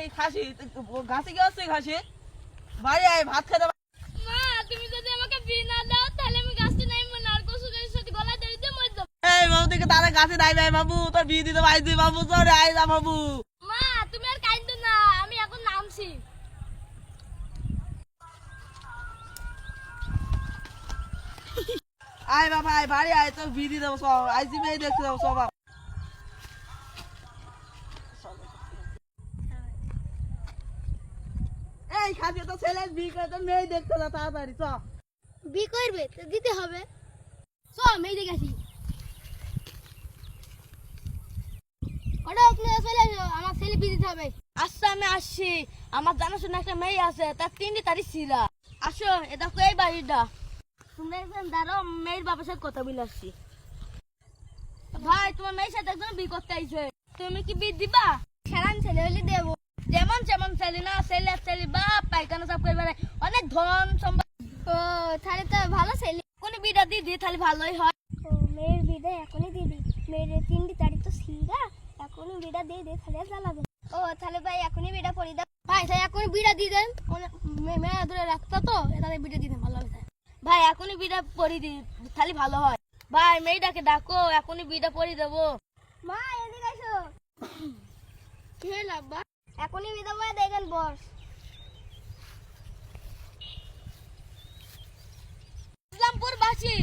এই খাসি ঘাসে কি হচ্ছে ঘাসে বাড়ি আয় ভাত খেতে। মা তুমি যদি আমাকে বিয়ে না দাও তাহলে আমি গাছটা নাইবো না, আর কসুরের সাথে গলা ধরে দিয়ে মরে যাবো। এই বাবু দিকে তারা গাছে নাইবে বাবু, তোর বিয়ে দিতে আইছি বাবু, চলে আয় যা বাবু। মা তুমি আর কাঁদো না, আমি এখন নামছি। আয় বাবা আয় বাড়ি আয়, তোর বিয়ে দিয়ে দেবো সব, আইসি মেয়ে দেখতে দেবো সব। এই খাসি তো ছেলে বিয়ে করে তোর মেয়ে দেখতে যা তাড়াতাড়ি চ। বিয়ে করবে তো দিতে হবে, চ মেয়ে দেখে আসি। ওটা ওখানে চলে এসো, আমার ছেলে বিয়ে দিতে হবে। আচ্ছা আমি আসছি, আমার জানাশোনা একটা মেয়ে আছে, তার 3 তারিখ ছিল। আসো এ দেখো এই বাড়িটা, তোমরা এখানে দাঁড়াও, মেয়ের বাবার সাথে কথা বলে আসছি। ভাই তোমার মেয়ের সাথে একজন বিয়ে করতে আইছে, তুমি কি বিয়ে দিবা? সেরান ছেলে হলে দেবো, যেমন যেমন ছেলে না, ছেলে ছেলে বাপ পায়খানা সব করে বেড়ায়, অনেক ধন সম্পদ। ও তাহলে তো ভালো ছেলে, কোন বিটা দিদি তাহলে ভালোই হয়। ও মেয়ের বিদা এখনই দিদি, মেয়ের 3 তারিখ তো সিরা, এখনই বিদা দিয়ে দে তাহলে জ্বালাবে। ও তাহলে ভাই এখনই বিদা পরি দাও। ভাই তাই এখনই বিটা দিয়ে দেন, মেয়ে ধরে রাখতা তো তাহলে বিটা দিয়ে দেন, ভালো হবে। ভাই এখনই বিটা পরি দি তাহলে ভালো হয়। ভাই মেয়েটাকে ডাকো, এখনই বিটা পরি দেবো। মা এদিকে আসো। কি হলো আব্বা? এখনই বিদা পরে দেখেন বস। ইসলামপুর বাসী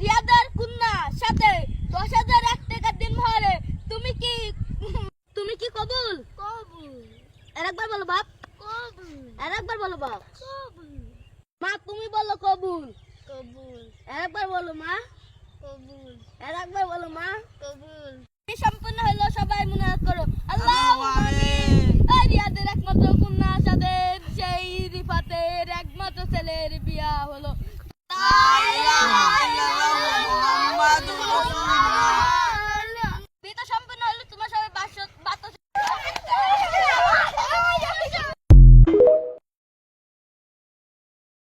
রিয়াদার কন্যা সাথে 10,001 টাকা দিন ভরে, তুমি কি কবুল? কবুল আরেকবার বলো বাপ, কবুল আরেকবার বলো বাপ। কবুল মা তুমি বলো কবুল, কবুল আরেকবার বলো মা, কবুল আরেকবার বলো মা।